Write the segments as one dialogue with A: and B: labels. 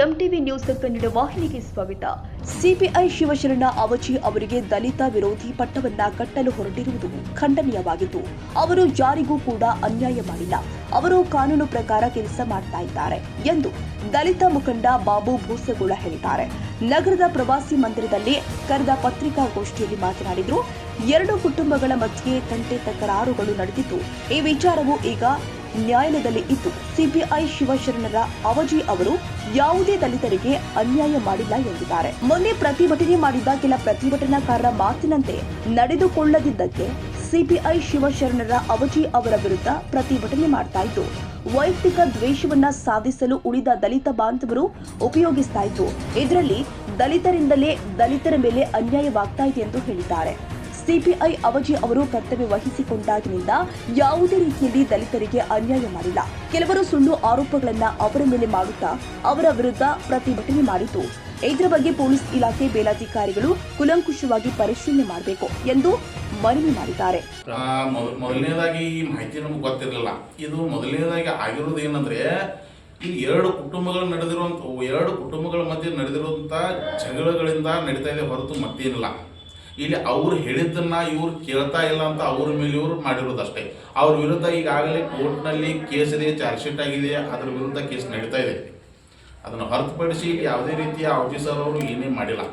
A: MTV news Kannada ವಾಹಿನಿಗೆ ಸ್ವಾಗತ. CPI Shivasharana ಅವಜಿ ಅವರಿಗೆ ದಲಿತ ವಿರೋಧಿ ಪಟ್ಟವನ್ನ ಕಟ್ಟಲು ಹೊರಟಿರುವುದು ಖಂಡನೀಯವಾಗಿದ್ದು, ಅವರು ಯಾರಿಗೂ ಕೂಡ ಅನ್ಯಾಯ ಮಾಡಿಲ್ಲ, ಅವರು ಕಾನೂನು ಪ್ರಕಾರ ಕೆಲಸ ಮಾಡ್ತಾ ಇದ್ದಾರೆ ಎಂದು ದಲಿತ ಮುಖಂಡ ಬಾಬು ಭೂಸಗೋಳ ಹೇಳಿದ್ದಾರೆ. ನಗರದ ಪ್ರವಾಸಿ ಮಂದಿರದಲ್ಲಿ ಕರೆದ ಪತ್ರಿಕಾಗೋಷ್ಠಿಯಲ್ಲಿ ಮಾತನಾಡಿದರು. ಎರಡು ಕುಟುಂಬಗಳ ಮಧ್ಯೆ ತಂಟೆ ತಕರಾರುಗಳು ನಡೆದಿದ್ದು, ಈ ವಿಚಾರವು ಈಗ ನ್ಯಾಯಾಲಯದಲ್ಲಿ ಇದ್ದು, ಸಿಪಿಐ ಶಿವಶರಣರ ಅವಜಿ ಅವರು ಯಾವುದೇ ದಲಿತರಿಗೆ ಅನ್ಯಾಯ ಮಾಡಿಲ್ಲ ಎಂದಿದ್ದಾರೆ. ಮೊನ್ನೆ ಪ್ರತಿಭಟನೆ ಮಾಡಿದ ಕೆಲ ಪ್ರತಿಭಟನಾಕಾರರ ಮಾತಿನಂತೆ ನಡೆದುಕೊಳ್ಳದಿದ್ದಕ್ಕೆ ಸಿಪಿಐ ಶಿವಶರಣರ ಅವಜಿ ಅವರ ವಿರುದ್ಧ ಪ್ರತಿಭಟನೆ ಮಾಡ್ತಾ ಇದ್ದು, ವೈಯಕ್ತಿಕ ದ್ವೇಷವನ್ನ ಸಾಧಿಸಲು ಉಳಿದ ದಲಿತ ಬಾಂಧವರು ಉಪಯೋಗಿಸ್ತಾ ಇದ್ದು, ಇದರಲ್ಲಿ ದಲಿತರಿಂದಲೇ ದಲಿತರ ಮೇಲೆ ಅನ್ಯಾಯವಾಗ್ತಾ ಇದೆ ಎಂದು ಹೇಳಿದ್ದಾರೆ. ಸಿಪಿಐ ಅವಜಿ ಅವರು ಕರ್ತವ್ಯ ವಹಿಸಿಕೊಂಡಾಗಿನಿಂದ ಯಾವುದೇ ರೀತಿಯಲ್ಲಿ ದಲಿತರಿಗೆ ಅನ್ಯಾಯ ಮಾಡಿಲ್ಲ. ಕೆಲವರು ಸುಳ್ಳು ಆರೋಪಗಳನ್ನ ಅವರ ಮೇಲೆ ಮಾಡುತ್ತಾ ಅವರ ವಿರುದ್ಧ ಪ್ರತಿಭಟನೆ ಮಾಡಿದ್ದು, ಇದರ ಬಗ್ಗೆ ಪೊಲೀಸ್ ಇಲಾಖೆ ಮೇಲಾಧಿಕಾರಿಗಳು ಕೂಲಂಕುಷವಾಗಿ ಪರಿಶೀಲನೆ ಮಾಡಬೇಕು ಎಂದು ಮನವಿ ಮಾಡಿದ್ದಾರೆ.
B: ಮೊದಲನೇದಾಗಿ ಈ ಮಾಹಿತಿ ನಮ್ಗೆ ಗೊತ್ತಿರಲಿಲ್ಲ. ಇದು ಮೊದಲನೇದಾಗಿ ಆಗಿರೋದು ಏನಂದ್ರೆ, ಈ ಎರಡು ಕುಟುಂಬಗಳ ಮಧ್ಯೆ ನಡೆದಿರುವಂತ ಜಗಳಗಳಿಂದ ನಡೀತಾ ಇದೆ ಹೊರತು ಮತ್ತೇನಿಲ್ಲ. ಇಲ್ಲಿ ಅವ್ರು ಹೇಳಿದ್ದನ್ನ ಇವ್ರು ಕೇಳ್ತಾ ಇಲ್ಲ ಅಂತ ಅವ್ರ ಮೇಲೆ ಇವ್ರು ಮಾಡಿರೋದಷ್ಟೇ. ಅವ್ರ ವಿರುದ್ಧ ಈಗಾಗಲೇ ಕೋರ್ಟ್ನಲ್ಲಿ ಕೇಸ್ ಇದೆ, ಚಾರ್ಜ್ ಶೀಟ್ ಆಗಿದೆ, ಅದ್ರ ವಿರುದ್ಧ ಕೇಸ್ ನಡೀತಾ ಇದೆ. ಅದನ್ನು ಹೊರತುಪಡಿಸಿ ಇಲ್ಲಿ ಯಾವುದೇ ರೀತಿಯ ಅವಜಿ ಸರ್ ಅವರು ಏನೇ ಮಾಡಿಲ್ಲ.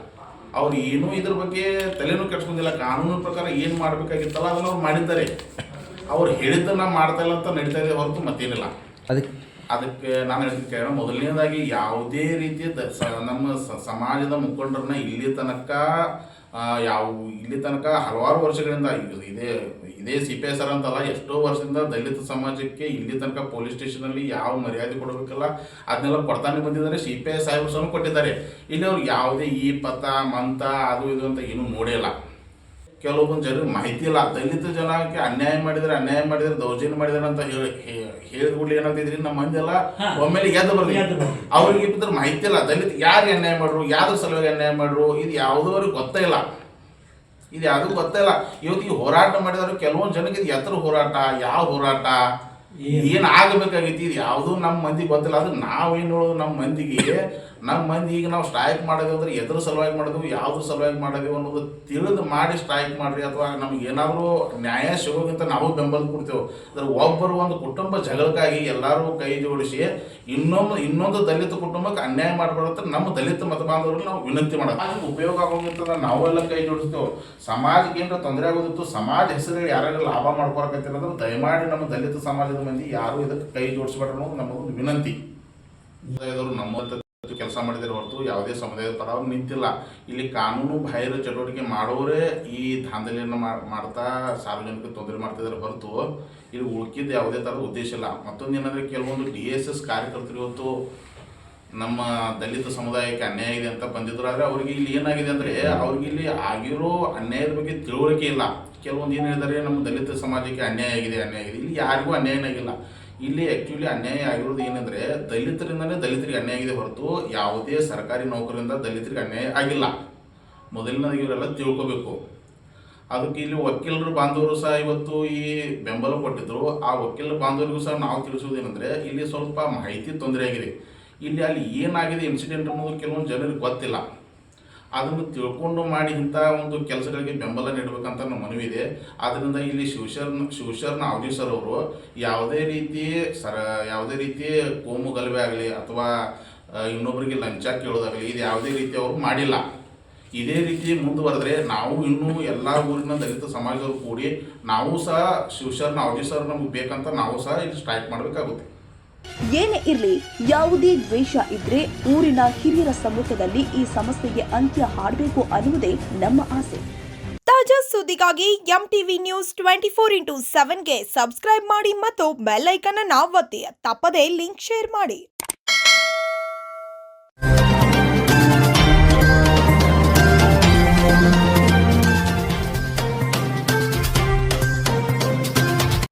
B: ಅವ್ರು ಏನೂ ಇದ್ರ ಬಗ್ಗೆ ತಲೆನೂ ಕೆಡ್ಸ್ಕೊಂಡಿಲ್ಲ. ಕಾನೂನು ಪ್ರಕಾರ ಏನು ಮಾಡಬೇಕಾಗಿತ್ತಲ್ಲ ಅದನ್ನು ಅವ್ರು ಮಾಡಿದ್ದಾರೆ. ಅವ್ರು ಹೇಳಿದ್ದನ್ನ ಮಾಡ್ತಾ ಇಲ್ಲ ಅಂತ ನಡೀತಾ ಇದೆ ಹೊರತು ಮತ್ತೇನಿಲ್ಲ. ಅದಕ್ಕೆ ನಾನು ಹೇಳ್ತೀನಿ, ಮೊದಲನೇದಾಗಿ ಯಾವುದೇ ರೀತಿಯ ನಮ್ಮ ಸಮಾಜದ ಮುಖಂಡರನ್ನ ಇಲ್ಲಿ ತನಕ ಹಲವಾರು ವರ್ಷಗಳಿಂದ ಇದೇ ಸಿಪಿಐ ಸರ್ ಅಂತಲ್ಲ, ಎಷ್ಟೋ ವರ್ಷದಿಂದ ದಲಿತ ಸಮಾಜಕ್ಕೆ ಇಲ್ಲಿ ತನಕ ಪೊಲೀಸ್ ಸ್ಟೇಷನಲ್ಲಿ ಯಾವ ಮರ್ಯಾದೆ ಕೊಡಬೇಕಲ್ಲ ಅದನ್ನೆಲ್ಲ ಕೊಡ್ತಾನೆ ಬಂದಿದ್ದಾರೆ. ಸಿಪಿಐ ಸಾಹೇಬರು ಸಹ ಕೊಟ್ಟಿದ್ದಾರೆ. ಇಲ್ಲಿ ಅವ್ರು ಯಾವುದೇ ಈ ಪಥ ಮಂತ ಅದು ಇದು ಅಂತ ಏನೂ ನೋಡಿಲ್ಲ. ಕೆಲವೊಂದು ಜನರಿಗೆ ಮಾಹಿತಿ ಇಲ್ಲ. ದಲಿತ ಜನಕ್ಕೆ ಅನ್ಯಾಯ ಮಾಡಿದರೆ ದೌರ್ಜನ್ಯ ಮಾಡಿದಾರೆ ಅಂತ ಹೇಳಿದ ಕೂಡಲೇ ಏನಾಗ್ತಿದ್ರಿ, ನಮ್ಮ ಮಂದಿ ಎಲ್ಲ ಒಮ್ಮೆಲೆ ಎದ್ದು ಬರ್ತೀವಿ. ಅವ್ರಿಗೆ ಇದ್ರ ಮಾಹಿತಿ ಇಲ್ಲ. ದಲಿತ ಯಾರಿಗೆ ಅನ್ಯಾಯ ಮಾಡ್ರು, ಯಾವ್ದ್ರ ಸಲುವಾಗಿ ಅನ್ಯಾಯ ಮಾಡ್ರು, ಇದು ಯಾವುದೂ ಅವ್ರಿಗೆ ಗೊತ್ತೇ ಇಲ್ಲ. ಇವತ್ತು ಈ ಹೋರಾಟ ಮಾಡಿದವರು ಕೆಲವೊಂದು ಜನಕ್ಕೆ ಇದು ಎತ್ತರ ಹೋರಾಟ, ಯಾವ ಹೋರಾಟ, ಏನು ಆಗಬೇಕಾಗೈತಿ, ಇದು ಯಾವುದೂ ನಮ್ಮ ಮಂದಿಗೆ ಗೊತ್ತಿಲ್ಲ. ಅದು ನಾವೇನು ಹೇಳೋದು, ನಮ್ಮ ಮಂದಿ ಈಗ ನಾವು ಸ್ಟ್ರೈಕ್ ಮಾಡೋದು ಅಂದ್ರೆ ಎದ್ರ ಸಲುವಾಗಿ ಮಾಡಿದ್ವು, ಯಾವ್ದ್ರ ಸಲುವಾಗಿ ಮಾಡಿದೆವು ಅನ್ನೋದು ತಿಳಿದು ಮಾಡಿ ಸ್ಟ್ರೈಕ್ ಮಾಡ್ರಿ, ಅಥವಾ ನಮ್ಗೆ ಏನಾದರೂ ನ್ಯಾಯ ಸಿಗೋಗಿಂತ ನಾವು ಬೆಂಬಲ ಕೊಡ್ತೇವೆ. ಅದ್ರ ಒಬ್ಬರು ಒಂದು ಕುಟುಂಬ ಜಗಳಕ್ಕಾಗಿ ಎಲ್ಲರೂ ಕೈ ಜೋಡಿಸಿ ಇನ್ನೊಂದು ದಲಿತ ಕುಟುಂಬಕ್ಕೆ ಅನ್ಯಾಯ ಮಾಡಬಾರ್ದು ನಮ್ಮ ದಲಿತ ಮತ ಬಾಂಧವರಿಗೆ ನಾವು ವಿನಂತಿ ಮಾಡೋದು. ಅದಕ್ಕೆ ಉಪಯೋಗ ಆಗೋಗಿಂತ ನಾವೆಲ್ಲ ಕೈ ಜೋಡಿಸ್ತೇವೆ. ಸಮಾಜಕ್ಕೆ ಏನಾರ ತೊಂದರೆ ಆಗೋದಿತ್ತು, ಸಮಾಜ ಹೆಸರಿಗೆ ಯಾರು ಲಾಭ ಮಾಡ್ಕೊಳಕತ್ತಿರೋದ್ರೆ ದಯಮಾಡಿ ನಮ್ಮ ದಲಿತ ಸಮಾಜದ ಮಂದಿ ಯಾರು ಇದಕ್ಕೆ ಕೈ ಜೋಡಿಸ್ಬೇಡ್ರಿ ಅನ್ನೋದು ನಮಗೊಂದು ವಿನಂತಿ. ನಮ್ಮ ಕೆಲಸ ಮಾಡಿದರೆ ಹೊರತು ಯಾವುದೇ ಸಮುದಾಯದ ಪರ ಅವ್ರು ನಿಂತಿಲ್ಲ. ಇಲ್ಲಿ ಕಾನೂನು ಬಾಹಿರ ಚಟುವಟಿಕೆ ಮಾಡೋರೇ ಈ ದಾಂಧಲೆಯನ್ನು ಮಾಡ್ತಾ ಸಾರ್ವಜನಿಕ ತೊಂದರೆ ಮಾಡ್ತಿದ್ದಾರೆ ಹೊರತು ಇಲ್ಲಿ ಉಳ್ಕಿದ್ದು ಯಾವುದೇ ಥರದ ಉದ್ದೇಶ ಇಲ್ಲ. ಮತ್ತೊಂದು ಏನಂದರೆ, ಕೆಲವೊಂದು DSS ಕಾರ್ಯಕರ್ತರು ಇವತ್ತು ನಮ್ಮ ದಲಿತ ಸಮುದಾಯಕ್ಕೆ ಅನ್ಯಾಯ ಇದೆ ಅಂತ ಬಂದಿದ್ರು. ಆದರೆ ಅವ್ರಿಗೆ ಇಲ್ಲಿ ಏನಾಗಿದೆ ಅಂದರೆ, ಅವ್ರಿಗೆ ಇಲ್ಲಿ ಆಗಿರೋ ಅನ್ಯಾಯದ ಬಗ್ಗೆ ತಿಳುವಳಿಕೆ ಇಲ್ಲ. ಕೆಲವೊಂದು ಏನು ಹೇಳಿದ್ದಾರೆ, ನಮ್ಮ ದಲಿತ ಸಮಾಜಕ್ಕೆ ಅನ್ಯಾಯ ಆಗಿದೆ. ಇಲ್ಲಿ ಯಾರಿಗೂ ಅನ್ಯಾಯ ಆಗಿಲ್ಲ. ಇಲ್ಲಿ ಆ್ಯಕ್ಚುಲಿ ಅನ್ಯಾಯ ಆಗಿರೋದು ಏನಂದರೆ, ದಲಿತರಿಂದಲೇ ದಲಿತರಿಗೆ ಅನ್ಯಾಯ ಆಗಿದೆ ಹೊರತು ಯಾವುದೇ ಸರ್ಕಾರಿ ನೌಕರಿಂದ ದಲಿತರಿಗೆ ಅನ್ಯಾಯ ಆಗಿಲ್ಲ. ಮೊದಲಿನದಾಗಿ ಇವರೆಲ್ಲ ತಿಳ್ಕೋಬೇಕು. ಅದಕ್ಕೆ ಇಲ್ಲಿ ವಕೀಲರು ಬಾಂಧವರು ಸಹ ಇವತ್ತು ಈ ಬೆಂಬಲ ಕೊಟ್ಟಿದ್ದರು. ಆ ವಕೀಲರ ಬಾಂಧವರಿಗೂ ಸಹ ನಾವು ತಿಳಿಸೋದೇನೆಂದರೆ, ಇಲ್ಲಿ ಸ್ವಲ್ಪ ಮಾಹಿತಿ ತೊಂದರೆ ಆಗಿದೆ. ಅಲ್ಲಿ ಏನಾಗಿದೆ ಇನ್ಸಿಡೆಂಟ್ ಅನ್ನೋದು ಕೆಲವೊಂದು ಜನರಿಗೆ ಗೊತ್ತಿಲ್ಲ. ಅದನ್ನು ತಿಳ್ಕೊಂಡು ಮಾಡಿ ಇಂಥ ಒಂದು ಕೆಲಸಗಳಿಗೆ ಬೆಂಬಲ ನೀಡಬೇಕಂತ ನಮ್ಮ ಮನವಿ ಇದೆ. ಆದ್ದರಿಂದ ಇಲ್ಲಿ ಶಿವಶರಣ ಅವಜಿ ಸರ್ ಅವರು ಯಾವುದೇ ರೀತಿ ಕೋಮು ಗಲಭೆ ಆಗಲಿ ಅಥವಾ ಇನ್ನೊಬ್ಬರಿಗೆ ಲಂಚ ಕೇಳೋದಾಗಲಿ ಇದು ಯಾವುದೇ ರೀತಿ ಅವರು ಮಾಡಿಲ್ಲ. ಇದೇ ರೀತಿ ಮುಂದುವರೆದ್ರೆ ನಾವು ಇನ್ನೂ ಎಲ್ಲ ಊರಿನ ದಲಿತ ಸಮಾಜದವರು ಕೂಡಿ ನಾವು ಸಹ ಶಿವಶರಣ ಅವಜಿ ಸರ್ ನಮಗೆ ಬೇಕಂತ ನಾವು ಸಹ ಇಲ್ಲಿ ಸ್ಟ್ರೈಕ್ ಮಾಡಬೇಕಾಗುತ್ತೆ.
A: ಏನೇ ಇರಲಿ, ಯಾವುದೇ ದ್ವೇಷ ಇದ್ರೆ ಊರಿನ ಹಿರಿಯರ ಸಮ್ಮುಖದಲ್ಲಿ ಈ ಸಮಸ್ಯೆಗೆ ಅಂತ್ಯ ಹಾಡಬೇಕು ಅನ್ನುವುದೇ ನಮ್ಮ ಆಸೆ. ತಾಜಾ ಸುದ್ದಿಗಾಗಿ ಎಂಟಿವಿ ನ್ಯೂಸ್ 24x7ಗೆ ಸಬ್ಸ್ಕ್ರೈಬ್ ಮಾಡಿ ಮತ್ತು ಬೆಲ್ ಐಕಾನ್ ಅನ್ನು ಒತ್ತಿ. ತಪ್ಪದೇ ಲಿಂಕ್ ಶೇರ್ ಮಾಡಿ.